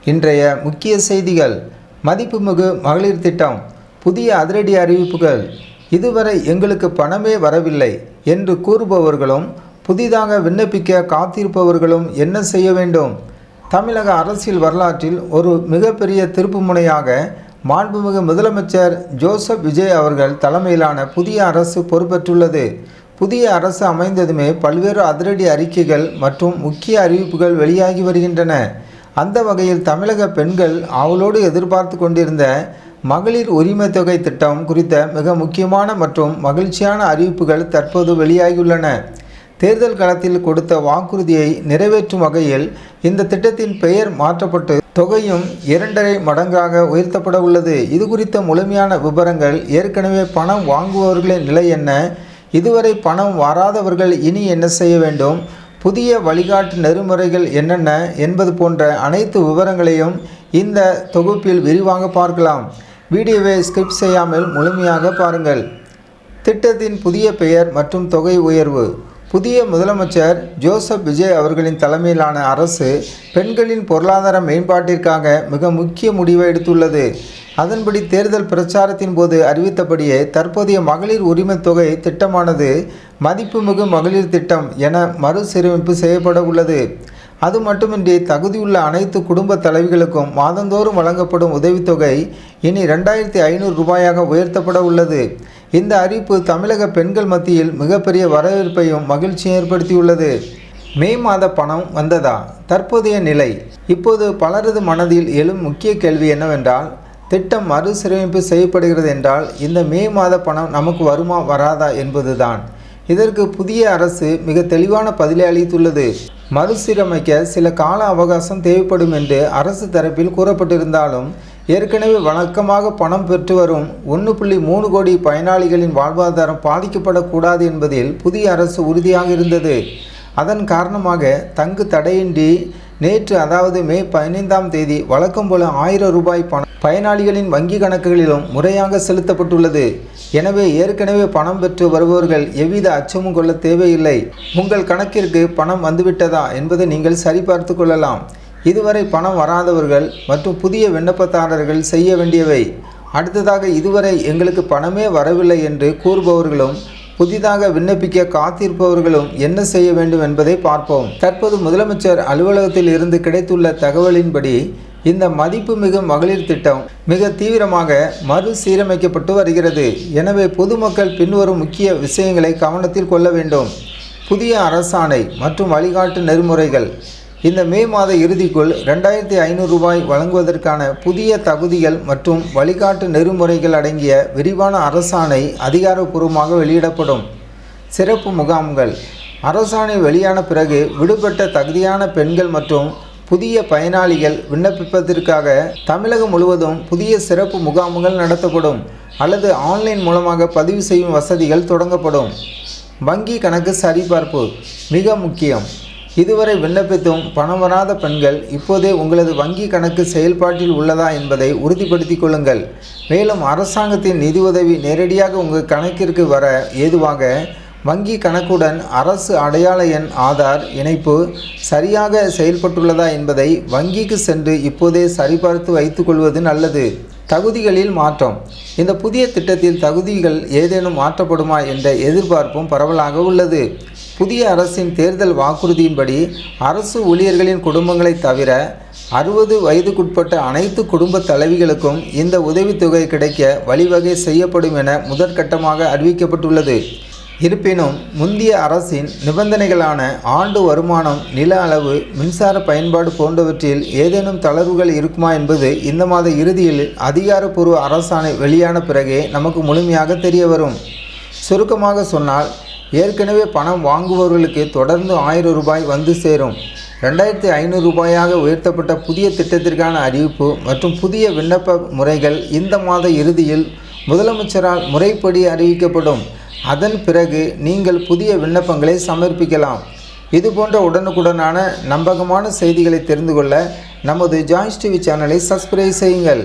இன்றைய முக்கிய செய்திகள். மதிப்புமிகு மகளிர் திட்டம், புதிய அதிரடி அறிவிப்புகள். இதுவரை எங்களுக்கு பணமே வரவில்லை என்று கூறுபவர்களும் புதிதாக விண்ணப்பிக்க காத்திருப்பவர்களும் என்ன செய்ய வேண்டும்? தமிழக அரசியல் வரலாற்றில் ஒரு மிகப்பெரிய திருப்புமுனையாக மாண்புமிகு முதலமைச்சர் ஜோசப் விஜய் அவர்கள் தலைமையிலான புதிய அரசு பொறுப்பேற்றுள்ளது. புதிய அரசு அமைந்ததுமே பல்வேறு அதிரடி அறிக்கைகள் மற்றும் முக்கிய அறிவிப்புகள் வெளியாகி வருகின்றன. அந்த வகையில் தமிழக பெண்கள் ஆவலோடு எதிர்பார்த்து கொண்டிருந்த மகளிர் உரிமை தொகை திட்டம் குறித்த மிக முக்கியமான மற்றும் மகிழ்ச்சியான அறிவிப்புகள் தற்போது வெளியாகியுள்ளன. தேர்தல் களத்தில் கொடுத்த வாக்குறுதியை நிறைவேற்றும் வகையில் இந்த திட்டத்தின் பெயர் மாற்றப்பட்டு தொகையும் 2.5 மடங்காக உயர்த்தப்பட உள்ளது. இது குறித்த முழுமையான விவரங்கள், ஏற்கனவே பணம் வாங்குபவர்களின் நிலை என்ன, இதுவரை பணம் வராதவர்கள் இனி என்ன செய்ய வேண்டும், புதிய வழிகாட்டு நெறிமுறைகள் என்னென்ன என்பது போன்ற அனைத்து விவரங்களையும் இந்த தொகுப்பில் விரிவாக பார்க்கலாம். வீடியோவை ஸ்கிப் செய்யாமல் முழுமையாக பாருங்கள். திட்டத்தின் புதிய பெயர் மற்றும் தொகை உயர்வு. புதிய முதலமைச்சர் ஜோசப் விஜய் அவர்களின் தலைமையிலான அரசு பெண்களின் பொருளாதார மேம்பாட்டிற்காக மிக முக்கிய முடிவை எடுத்துள்ளது. அதன்படி தேர்தல் பிரச்சாரத்தின் போது அறிவித்தபடியே தற்போதைய மகளிர் உரிமை தொகை திட்டமானது மதிப்புமிகு மகளிர் திட்டம் என மறுசீரமைப்பு செய்யப்பட உள்ளது. அது மட்டுமின்றி தகுதியுள்ள அனைத்து குடும்ப தலைவிகளுக்கும் மாதந்தோறும் வழங்கப்படும் உதவித்தொகை இனி 2500 ரூபாயாக உயர்த்தப்பட உள்ளது. இந்த அறிவிப்பு தமிழக பெண்கள் மத்தியில் மிகப்பெரிய வரவேற்பையும் மகிழ்ச்சியை ஏற்படுத்தியுள்ளது. மே மாத பணம் வந்ததா? தற்போதைய நிலை. இப்போது பலரது மனதில் எழும் முக்கிய கேள்வி என்னவென்றால், திட்டம் மறுசீரமைப்பு செய்யப்படுகிறது என்றால் இந்த மே மாத பணம் நமக்கு வருமா வராதா என்பதுதான். இதற்கு புதிய அரசு மிக தெளிவான பதிலை அளித்துள்ளது. மறுசீரமைக்க சில கால அவகாசம் தேவைப்படும் என்று அரசு தரப்பில் கூறப்பட்டிருந்தாலும், ஏற்கனவே வழக்கமாக பணம் பெற்று வரும் 1.3 கோடி பயனாளிகளின் வாழ்வாதாரம் பாதிக்கப்படக்கூடாது என்பதில் புதிய அரசு உறுதியாக இருந்தது. அதன் காரணமாக தங்கு தடையின்றி நேற்று, அதாவது மே 15ஆம் தேதி வழக்கம் போல 1000 ரூபாய் பணம் பயனாளிகளின் வங்கி கணக்குகளிலும் முறையாக செலுத்தப்பட்டுள்ளது. எனவே ஏற்கனவே பணம் பெற்று வருபவர்கள் எவ்வித அச்சமும் கொள்ள தேவையில்லை. உங்கள் கணக்கிற்கு பணம் வந்துவிட்டதா என்பதை நீங்கள் சரிபார்த்து கொள்ளலாம். இதுவரை பணம் வராதவர்கள் மற்றும் புதிய விண்ணப்பதாரர்கள் செய்ய வேண்டியவை. அடுத்ததாக, இதுவரை எங்களுக்கு பணமே வரவில்லை என்று கூறுபவர்களும் புதிதாக விண்ணப்பிக்க காத்திருப்பவர்களும் என்ன செய்ய வேண்டும் என்பதை பார்ப்போம். தற்போது முதலமைச்சர் அலுவலகத்தில் இருந்து கிடைத்துள்ள தகவலின்படி இந்த மதிப்புமிகு மகளிர் திட்டம் மிக தீவிரமாக மறுசீரமைக்கப்பட்டு வருகிறது. எனவே பொதுமக்கள் பின்வரும் முக்கிய விஷயங்களை கவனத்தில் கொள்ள வேண்டும். புதிய அரசாணை மற்றும் வழிகாட்டு நெறிமுறைகள். இந்த மே மாத இறுதிக்குள் 2500 ரூபாய் வழங்குவதற்கான புதிய தகுதிகள் மற்றும் வழிகாட்டு நெறிமுறைகள் அடங்கிய விரிவான அரசாணை அதிகாரப்பூர்வமாக வெளியிடப்படும். சிறப்பு முகாம்கள். அரசாணை வெளியான பிறகு விடுபட்ட தகுதியான பெண்கள் மற்றும் புதிய பயனாளிகள் விண்ணப்பிப்பதற்காக தமிழகம் முழுவதும் புதிய சிறப்பு முகாம்கள் நடத்தப்படும் அல்லது ஆன்லைன் மூலமாக பதிவு செய்யும் வசதிகள் தொடங்கப்படும். வங்கி கணக்கு சரிபார்ப்பு மிக முக்கியம். இதுவரை விண்ணப்பித்தும் பணம் வராத பெண்கள் இப்போதே உங்களது வங்கி கணக்கு செயல்பாட்டில் உள்ளதா என்பதை உறுதிப்படுத்திக் கொள்ளுங்கள். மேலும் அரசாங்கத்தின் நிதி உதவி நேரடியாக உங்கள் கணக்கிற்கு வர ஏதுவாக வங்கி கணக்குடன் அரசு அடையாள எண் ஆதார் இணைப்பு சரியாக செயல்பட்டுள்ளதா என்பதை வங்கிக்கு சென்று இப்போதே சரிபார்த்து வைத்துக் கொள்வது நல்லது. தகுதிகளில் மாற்றம். இந்த புதிய திட்டத்தில் தகுதிகள் ஏதேனும் மாற்றப்படுமா என்ற எதிர்பார்ப்பும் பரவலாக உள்ளது. புதிய அரசின் தேர்தல் வாக்குறுதியின்படி அரசு ஊழியர்களின் குடும்பங்களை தவிர 60 வயதுக்குட்பட்ட அனைத்து குடும்ப தலைவிகளுக்கும் இந்த உதவித்தொகை கிடைக்க வழிவகை செய்யப்படும் என முதற்கட்டமாக அறிவிக்கப்பட்டுள்ளது. இருப்பினும் முந்தைய அரசின் நிபந்தனைகளான ஆண்டு வருமானம், நில அளவு, மின்சார பயன்பாடு போன்றவற்றில் ஏதேனும் தளர்வுகள் இருக்குமா என்பது இந்த மாத இறுதியில் அதிகாரப்பூர்வ அரசாணை வெளியான பிறகே நமக்கு முழுமையாக தெரிய வரும். சுருக்கமாக சொன்னால், ஏற்கனவே பணம் வாங்குபவர்களுக்கு தொடர்ந்து 1000 ரூபாய் வந்து சேரும். 2500 ரூபாயாக உயர்த்தப்பட்ட புதிய திட்டத்திற்கான அறிவிப்பு மற்றும் புதிய விண்ணப்ப முறைகள் இந்த மாத இறுதியில் முதலமைச்சரால் முறைப்படி அறிவிக்கப்படும். அதன் பிறகு நீங்கள் புதிய விண்ணப்பங்களை சமர்ப்பிக்கலாம். இதுபோன்ற உடனுக்குடனான நம்பகமான செய்திகளை தெரிந்து கொள்ள நமது ஜாய்ஸ் டிவி சேனலை சப்ஸ்கிரைப் செய்யுங்கள்.